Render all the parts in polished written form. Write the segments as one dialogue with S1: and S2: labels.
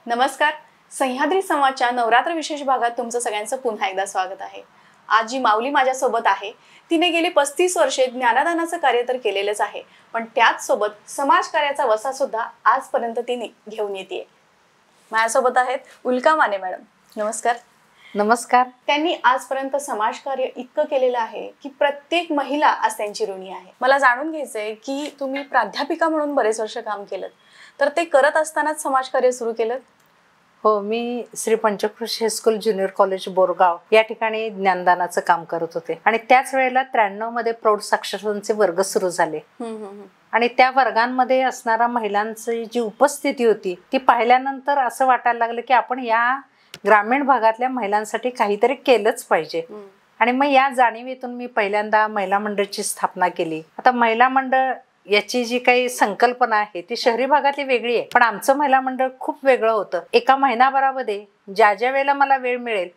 S1: नमस्कार. सह्याद्री संवादच्या नवरात्र विशेष भागात तुमचं सगळ्यांचं पुन्हा एकदा स्वागत आहे. आज जी माऊली माझ्यासोबत आहे तिने गेली 35 वर्षे ज्ञानदानाचं कार्य तर केलेलंच आहे, पण त्याच सोबत समाजकार्याचा वसा सुद्धा आजपर्यंत तिने घेऊन येते. माझ्यासोबत आहेत उल्का माने मॅडम. नमस्कार.
S2: नमस्कार.
S1: त्यांनी आजपर्यंत समाजकार्य इतकं केलेलं आहे की प्रत्येक महिला आज त्यांची ऋणी आहे. मला जाणून घ्यायचंय की तुम्ही प्राध्यापिका म्हणून बरेच वर्ष काम केलं, तर ते करत असतानाच समाजकार्य सुरू केलं?
S2: हो, मी Shri Panchkrosh high school junior college Borgaon या ठिकाणी ज्ञानदानाचं काम करत होते आणि त्याच वेळेला 93 मध्ये प्रौढ साक्षरतांचे वर्ग सुरू झाले. आणि त्या वर्गांमध्ये असणाऱ्या महिलांची जी उपस्थिती होती ती पाहिल्यानंतर असं वाटायला लागलं की आपण या ग्रामीण भागातल्या महिलांसाठी काहीतरी केलंच पाहिजे. आणि मग या जाणीवेतून मी पहिल्यांदा महिला मंडळची स्थापना केली. आता महिला मंडळ याची जी काही संकल्पना आहे ती शहरी भागातली वेगळी आहे, पण आमचं महिला मंडळ खूप वेगळं होतं. एका महिनाभरामध्ये ज्या वेळेला मला वेळ मिळेल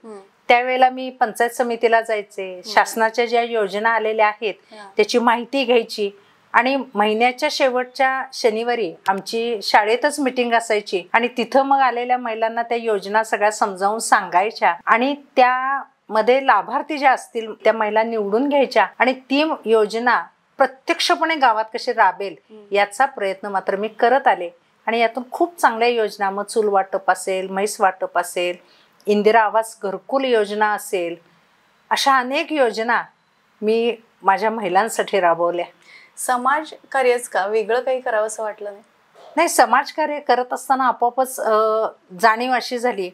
S2: त्यावेळेला मी पंचायत समितीला जायचे, शासनाच्या ज्या योजना आलेल्या आहेत त्याची माहिती घ्यायची आणि महिन्याच्या शेवटच्या शनिवारी आमची शाळेतच मीटिंग असायची आणि तिथं मग आलेल्या महिलांना त्या योजना सगळ्या समजावून सांगायच्या आणि त्यामध्ये लाभार्थी ज्या असतील त्या महिला निवडून घ्यायच्या आणि ती योजना प्रत्यक्षपणे गावात कशी राबेल याचा प्रयत्न मात्र मी करत आले. आणि यातून खूप चांगल्या योजना, मग चूल वाटप असेल, म्हैस वाटप असेल, इंदिरा आवास घरकुल योजना असेल, अशा अनेक योजना मी माझ्या महिलांसाठी राबवल्या.
S1: समाजकार्यच का, वेगळं काही करावं असं वाटलं नाही?
S2: नाही, समाजकार्य करत असताना आपोआपच जाणीव अशी झाली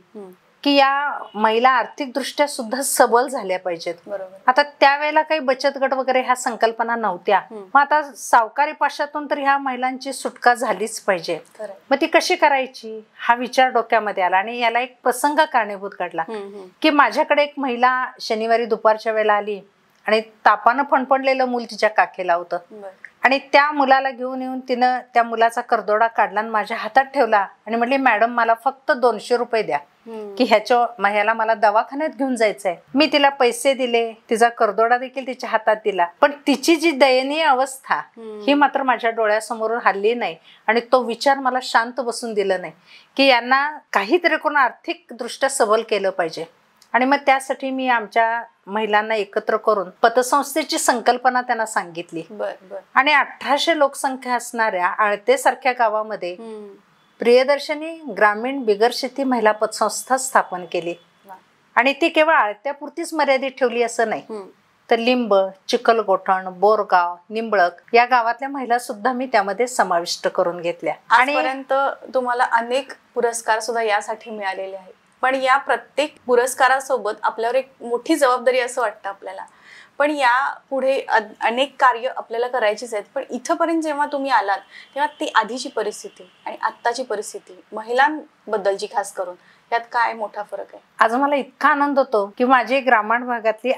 S2: की या महिला आर्थिकदृष्ट्या सुद्धा सबल झाल्या पाहिजेत. आता त्यावेळेला काही बचत गट वगैरे ह्या संकल्पना नव्हत्या. मग आता सावकारी पाशातून तर ह्या महिलांची सुटका झालीच पाहिजे. मग ती कशी करायची हा विचार डोक्यामध्ये आला आणि याला एक प्रसंग कारणीभूत काढला की माझ्याकडे एक महिला शनिवारी दुपारच्या वेळेला आली आणि तापानं फणफणलेलं मूल तिच्या काखेला होतं आणि त्या मुलाला घेऊन येऊन तिनं त्या मुलाचा करदोडा काढला आणि माझ्या हातात ठेवला आणि म्हटली, मॅडम मला फक्त 200 रुपये द्या की ह्याला मला दवाखान्यात घेऊन जायचंय. मी तिला पैसे दिले, तिचा करदोडा देखील तिच्या हातात दिला, पण तिची जी दयनीय अवस्था ही मात्र माझ्या डोळ्यासमोरून हल्ली नाही आणि तो विचार मला शांत बसून दिला नाही की यांना काहीतरी करून आर्थिक दृष्ट्या सबल केलं पाहिजे. आणि मग त्यासाठी मी आमच्या महिलांना एकत्र करून पतसंस्थेची संकल्पना त्यांना सांगितली. आणि 1800 लोकसंख्या असणाऱ्या आळते सारख्या गावामध्ये प्रियदर्शनी ग्रामीण बिगर शेती महिला पतसंस्था स्थापन केली. आणि ती केवळ आळत्यापुरतीच मर्यादित ठेवली असं नाही, तर लिंब, चिखलगोठण, बोरगाव, निंबळक या गावातल्या महिला सुद्धा मी त्यामध्ये समाविष्ट करून घेतल्या.
S1: आजपर्यंत तुम्हाला अनेक पुरस्कार सुद्धा यासाठी मिळालेले आहेत, पण या प्रत्येक पुरस्कारासोबत आपल्यावर एक मोठी जबाबदारी असं वाटतं आपल्याला. पण या पुढे अनेक कार्य आपल्याला करायचीच आहेत. पण इथपर्यंत जेव्हा तुम्ही आलात तेव्हा ती आधीची परिस्थिती आणि आत्ताची परिस्थिती महिलांबद्दलची खास करून यात काय मोठा फरक आहे?
S2: आज मला इतका आनंद होतो की माझी ग्रामीण भागातली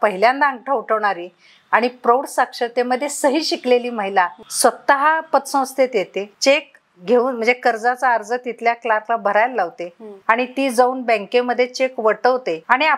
S2: पहिल्यांदा अंगठा उठवणारी आणि प्रौढ साक्षरतेमध्ये सही शिकलेली महिला स्वतः पतसंस्थेत येते, चेक घेऊन म्हणजे कर्जाचा अर्ज तिथल्या क्लार्कला भरायला लावते आणि ती जाऊन बँकेमध्ये चेक वटवते आणि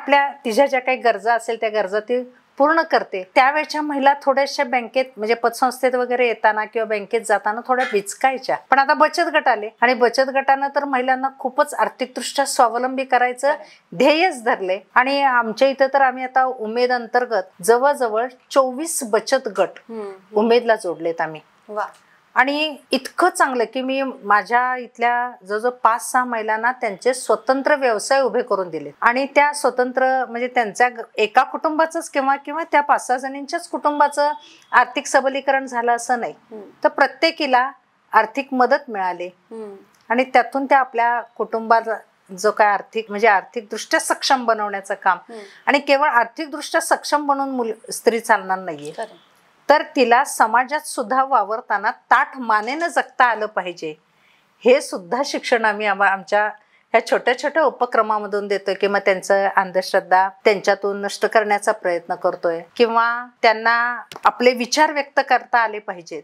S2: तिच्या ज्या काही गरजा असेल त्या गरजा ती पूर्ण करते. त्यावेळच्या महिला थोड्याशा बँकेत म्हणजे पतसंस्थेत वगैरे येताना किंवा बँकेत जाताना थोड्या विचकायच्या, पण आता बचत गट आले आणि बचत गटानं तर महिलांना खूपच आर्थिकदृष्ट्या स्वावलंबी करायचं ध्येयच धरले. आणि आमच्या इथं तर आम्ही आता उमेद अंतर्गत जवळजवळ 24 बचत गट उमेदला जोडलेत आम्ही. आणि इतकं चांगलं की मी माझ्या इथल्या जवळजवळ 5-6 महिलांना त्यांचे स्वतंत्र व्यवसाय उभे करून दिले आणि त्या स्वतंत्र म्हणजे त्यांच्या एका कुटुंबाचंच किंवा त्या 5-6 जणींच्याच कुटुंबाचं आर्थिक सबलीकरण झालं असं नाही, तर प्रत्येकीला आर्थिक मदत मिळाली आणि त्यातून त्या आपल्या कुटुंबाला जो काय आर्थिकदृष्ट्या सक्षम बनवण्याचं काम. आणि केवळ आर्थिकदृष्ट्या सक्षम बनवून स्त्री चालणार नाहीये, तर तिला समाजात सुद्धा वावरताना ताठ मानेनं जगता आलं पाहिजे. हे सुद्धा शिक्षण आम्ही आमच्या ह्या छोट्या छोट्या उपक्रमामधून देतोय किंवा त्यांचं अंधश्रद्धा त्यांच्यातून नष्ट करण्याचा प्रयत्न करतोय किंवा त्यांना आपले विचार व्यक्त करता आले पाहिजेत.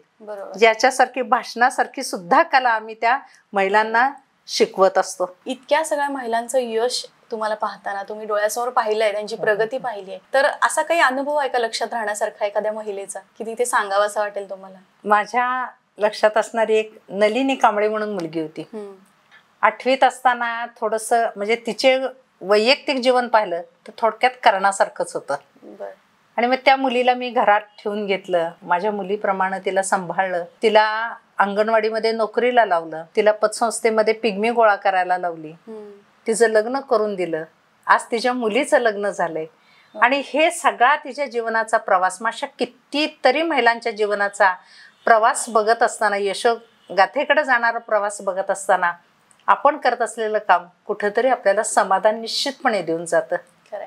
S2: ज्याच्यासारखी भाषणासारखी सुद्धा कला आम्ही त्या महिलांना शिकवत असतो.
S1: इतक्या सगळ्या महिलांचं यश तुम्हाला पाहताना तुम्ही डोळ्यासमोर पाहिलंय, त्यांची प्रगती पाहिली आहे, तर असा काही अनुभव आहे का लक्षात राहण्यासारखा एखाद्या महिलेचा की तिथे सांगावं असं वाटेल तुम्हाला?
S2: माझ्या लक्षात असणारी एक नलिनी कांबळे म्हणून मुलगी होती 8वीत असताना थोडंसं म्हणजे तिचे वैयक्तिक जीवन पाहिलं तर थोडक्यात करण्यासारखंच होतं.
S1: बरं.
S2: आणि मग त्या मुलीला मी घरात ठेवून घेतलं, माझ्या मुलीप्रमाणे तिला सांभाळलं, तिला अंगणवाडीमध्ये नोकरीला लावलं, तिला पतसंस्थेमध्ये पिगमी गोळा करायला लावली, तिचं लग्न करून दिलं. आज तिच्या मुलीचं लग्न झालंय. आणि हे सगळा तिच्या जीवनाचा प्रवास, माझ्या कितीतरी महिलांच्या जीवनाचा प्रवास बघत असताना, यशोगाथेकडे जाणारा प्रवास बघत असताना आपण करत असलेलं काम कुठेतरी आपल्याला समाधान निश्चितपणे देऊन जातं.
S1: खरंय.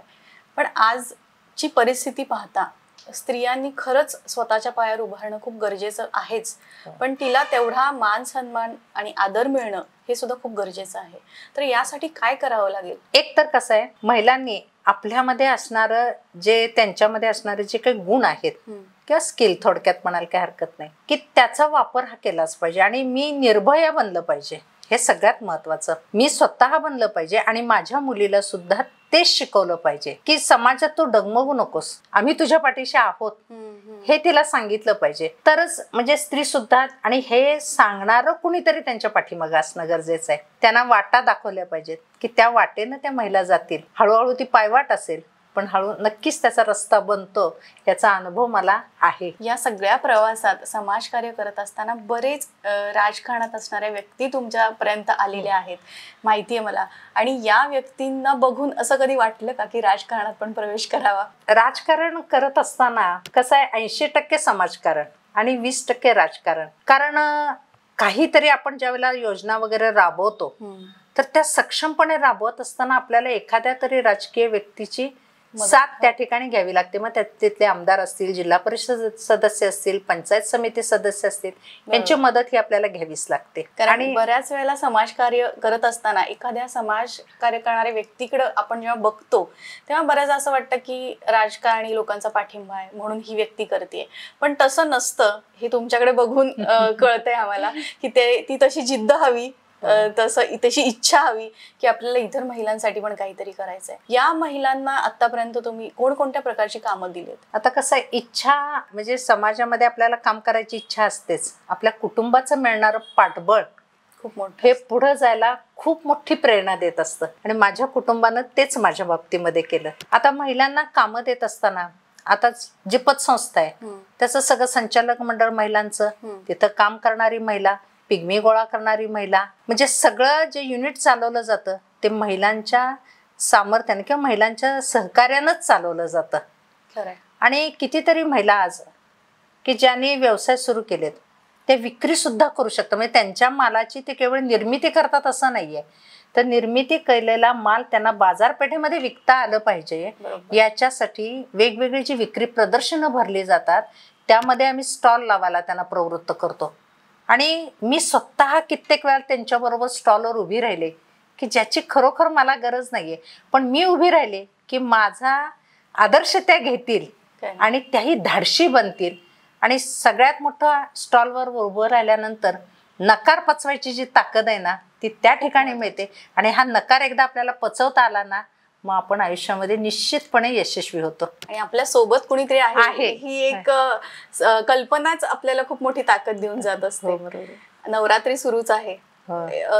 S1: पण आजची परिस्थिती पाहता स्त्रियांनी खरंच स्वतःच्या पायावर उभारणं खूप गरजेचं आहेच, पण तिला तेवढा मान सन्मान आणि आदर मिळणं हे सुद्धा खूप गरजेचं आहे. तर यासाठी काय करावं लागेल?
S2: एक तर कसं आहे, महिलांनी आपल्यामध्ये असणारं जे त्यांच्यामध्ये असणारे जे काही गुण आहेत किंवा स्किल, थोडक्यात म्हणाल काही हरकत नाही, की त्याचा वापर हा केलाच पाहिजे. आणि मी निर्भय बनलं पाहिजे, हे सगळ्यात महत्वाचं. मी स्वतः बनलं पाहिजे आणि माझ्या मुलीला सुद्धा तेच शिकवलं पाहिजे की समाजात तू डगमगू नकोस, आम्ही तुझ्या पाठीशी आहोत, हे तिला सांगितलं पाहिजे. तरच म्हणजे स्त्री सुद्धा, आणि हे सांगणारं कुणीतरी त्यांच्या पाठीमागे असणं गरजेचं आहे. त्यांना वाटा दाखवल्या पाहिजेत की त्या वाटेनं त्या महिला जातील. हळूहळू ती पायवाट असेल, पण हळू नक्कीच त्याचा रस्ता बनतो, याचा अनुभव मला आहे.
S1: या सगळ्या प्रवासात समाजकार्य करत असताना बरेच राजकारणात असणाऱ्या व्यक्ती तुमच्यापर्यंत आलेल्या आहेत, माहिती आहे मला. आणि या व्यक्तींना बघून असं कधी वाटलं का की राजकारणात पण प्रवेश करावा?
S2: राजकारण करत असताना कसं आहे, 80% समाजकारण आणि 20% राजकारण. कारण काहीतरी आपण ज्यावेळेला योजना वगैरे राबवतो तर त्या सक्षमपणे राबवत असताना आपल्याला एखाद्या तरी राजकीय व्यक्तीची साथ त्या ठिकाणी घ्यावी लागते. मग तिथले आमदार असतील, जिल्हा परिषद सदस्य असतील, पंचायत समिती सदस्य असतील, यांची मदत ही आपल्याला घ्यावीच लागते.
S1: आणि बऱ्याच वेळेला समाजकार्य करत असताना एखाद्या समाजकार्य करणाऱ्या व्यक्तीकडे आपण जेव्हा बघतो तेव्हा बऱ्याच असं वाटतं की राजकारणी लोकांचा पाठिंबा आहे म्हणून ही व्यक्ती करते, पण तसं नसतं. हे तुमच्याकडे बघून कळतंय आम्हाला की ती तशी जिद्द हवी, तशी इच्छा हवी की आपल्याला इतर महिलांसाठी पण काहीतरी करायचंय. या महिलांना आतापर्यंत तुम्ही कोणकोणत्या प्रकारची कामं दिलीत?
S2: आता कसं आहे, इच्छा म्हणजे समाजामध्ये आपल्याला काम करायची इच्छा असतेच. आपल्या कुटुंबाचं मिळणारं पाठबळ
S1: खूप मोठं,
S2: हे पुढे जायला खूप मोठी प्रेरणा देत असतं. आणि माझ्या कुटुंबानं तेच माझ्या बाबतीमध्ये केलं. आता महिलांना कामं देत असताना आता जी पतसंस्था आहे त्याचं सगळं संचालक मंडळ महिलांचं, तिथं काम करणारी महिला, पिगमी गोळा करणारी महिला, म्हणजे सगळं जे युनिट चालवलं जातं ते महिलांच्या सामर्थ्याने किंवा महिलांच्या सहकार्यानंच चालवलं जातं.
S1: खरंय.
S2: आणि कितीतरी महिला आज की ज्यांनी व्यवसाय सुरू केलेत ते विक्री सुद्धा करू शकतात. म्हणजे त्यांच्या मालाची ते केवळ निर्मिती करतात असं नाहीये, तर निर्मिती केलेला माल त्यांना बाजारपेठेमध्ये विकता आलं पाहिजे, याच्यासाठी वेगवेगळी जी विक्री प्रदर्शनं भरली जातात त्यामध्ये आम्ही स्टॉल लावायला त्यांना प्रवृत्त करतो. आणि मी स्वतः कित्येक वेळा त्यांच्याबरोबर स्टॉलवर उभी राहिले की ज्याची खरोखर मला गरज नाहीये, पण मी उभी राहिले की माझा आदर्श त्या घेतील आणि त्याही धाडशी बनतील. आणि सगळ्यात मोठं स्टॉलवर उभं राहिल्यानंतर नकार पचवायची जी ताकद आहे ना ती त्या ठिकाणी मिळते. आणि हा नकार एकदा आपल्याला पचवता आला ना मग आपण आयुष्यामध्ये निश्चितपणे यशस्वी होतो.
S1: आणि आपल्या सोबत कुणीतरी आहे ही एक कल्पनाच आपल्याला खूप मोठी ताकद देऊन जात असते. नवरात्री सुरूच आहे,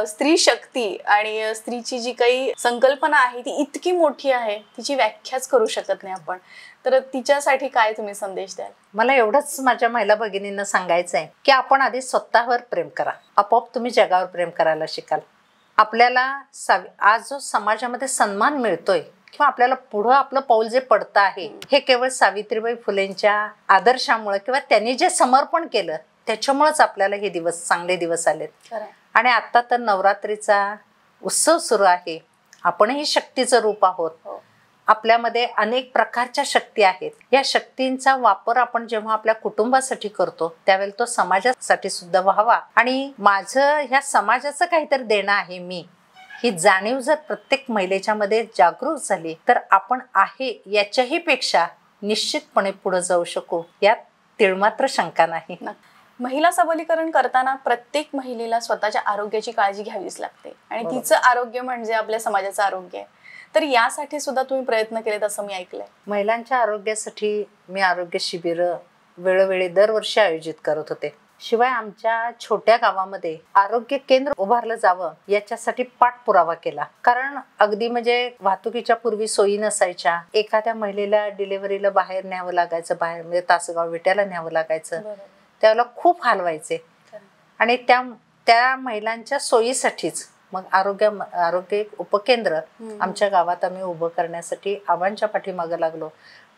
S1: स्त्री शक्ती आणि स्त्रीची जी काही संकल्पना आहे ती इतकी मोठी आहे, तिची व्याख्याच करू शकत नाही आपण. तर तिच्यासाठी काय तुम्ही संदेश द्याल?
S2: मला एवढंच माझ्या महिला भगिनींना सांगायचं आहे की आपण आधी स्वतःवर प्रेम करा, आपोआप तुम्ही जगावर प्रेम करायला शिकाल. आपल्याला आज जो समाजामध्ये सन्मान मिळतोय किंवा आपल्याला पुढं आपलं पाऊल जे पडतं आहे हे केवळ सावित्रीबाई फुलेंच्या आदर्शामुळे किंवा त्यांनी जे समर्पण केलं त्याच्यामुळेच आपल्याला हे दिवस चांगले दिवस आलेत. आणि आता तर नवरात्रीचा उत्सव सुरू आहे, आपणही शक्तीचं रूप आहोत. आपल्यामध्ये अनेक प्रकारच्या शक्ती आहेत. या शक्तींचा वापर आपण जेव्हा आपल्या कुटुंबासाठी करतो त्यावेळेला तो समाजासाठी सुद्धा व्हावा. आणि माझं ह्या समाजाचं काहीतरी देणं आहे मी, ही जाणीव जर प्रत्येक महिलेच्या मध्ये जागृत झाली तर आपण आहे याच्याही पेक्षा निश्चितपणे पुढे जाऊ शकू, यात तिळमात्र शंका नाही.
S1: महिला सबलीकरण करताना प्रत्येक महिलेला स्वतःच्या आरोग्याची काळजी घ्यावीच लागते आणि तिचं आरोग्य म्हणजे आपल्या समाजाचं आरोग्य आहे. तर यासाठी सुद्धा तुम्ही प्रयत्न केलेत असं मी ऐकलंय.
S2: महिलांच्या आरोग्यासाठी मी आरोग्य शिबिर वेळोवेळी दरवर्षी आयोजित करत होते. शिवाय आमच्या छोट्या गावामध्ये आरोग्य केंद्र उभारलं जावं याच्यासाठी पाठपुरावा केला. कारण अगदी म्हणजे वाहतुकीच्या पूर्वी सोयी नसायच्या. एखाद्या महिलेला डिलिव्हरीला बाहेर न्यावं लागायचं, बाहेर म्हणजे तासगाव विट्याला न्यावं लागायचं. त्यावेळेला खूप हाल व्हायचे. आणि त्या महिलांच्या सोयीसाठीच मग आरोग्य उपकेंद्र आमच्या गावात आम्ही उभं करण्यासाठी आबांच्या पाठीमागे लागलो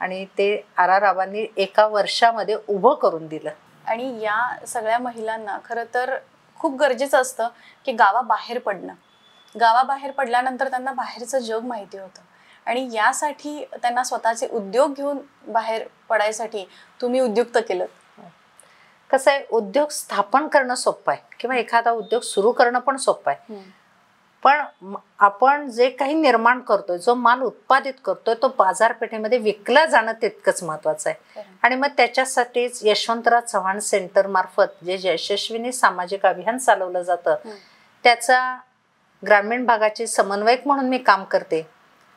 S2: आणि ते आबांनी एका वर्षामध्ये उभं करून दिलं.
S1: आणि या सगळ्या महिलांना खरं तर खूप गरजेचं असतं की गावाबाहेर पडणं. गावाबाहेर पडल्यानंतर त्यांना बाहेरचं जग माहिती होतं आणि यासाठी त्यांना स्वतःचे उद्योग घेऊन बाहेर पडायसाठी तुम्ही उद्युक्त केलं.
S2: कसं आहे, उद्योग स्थापन करणं सोपं आहे किंवा एखादा उद्योग सुरू करणं पण सोपं आहे. पण आपण जे काही निर्माण करतोय, जो माल उत्पादित करतोय, तो बाजारपेठेमध्ये विकला जाणं तितकंच महत्वाचं आहे. आणि मग त्याच्यासाठीच यशवंतराव चव्हाण सेंटर मार्फत जे यशस्वीने सामाजिक अभियान चालवलं जातं, त्याचा ग्रामीण भागाची समन्वयक म्हणून मी काम करते.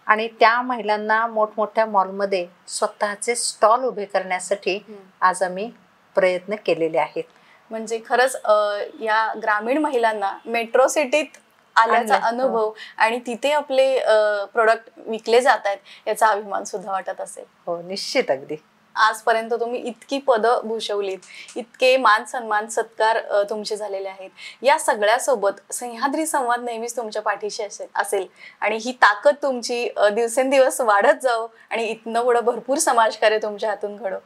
S2: आणि त्या महिलांना मोठमोठ्या मॉलमध्ये स्वतःचे स्टॉल उभे करण्यासाठी आज आम्ही प्रयत्न केलेले आहेत.
S1: म्हणजे खरंच या ग्रामीण महिलांना मेट्रो सिटीत आल्याचा अनुभव आणि तिथे आपले प्रोडक्ट विकले जात आहेत याचा अभिमान सुद्धा वाटत असेल.
S2: हो, निश्चित. अगदी
S1: आजपर्यंत तुम्ही इतकी पदं भूषवलीत, इतके मान सन्मान सत्कार तुमचे झालेले आहेत. या सगळ्यासोबत सह्याद्री संवाद नेहमीच तुमच्या पाठीशी असेल आणि ही ताकद तुमची दिवसेंदिवस वाढत जाओ आणि इथनं पुढं भरपूर समाजकार्य तुमच्या हातून घडो.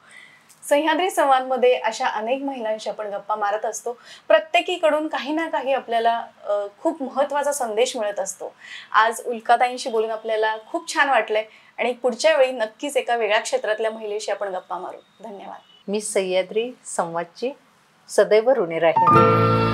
S1: सह्याद्री संवादमध्ये अशा अनेक महिलांशी आपण गप्पा मारत असतो. प्रत्येकीकडून काही ना काही आपल्याला खूप महत्त्वाचा संदेश मिळत असतो. आज उल्काताईंशी बोलून आपल्याला खूप छान वाटलंय आणि पुढच्या वेळी नक्कीच एका वेगळ्या क्षेत्रातल्या महिलेशी आपण गप्पा मारू. धन्यवाद.
S2: मी सह्याद्री संवादची सदैव ऋणी राहीन.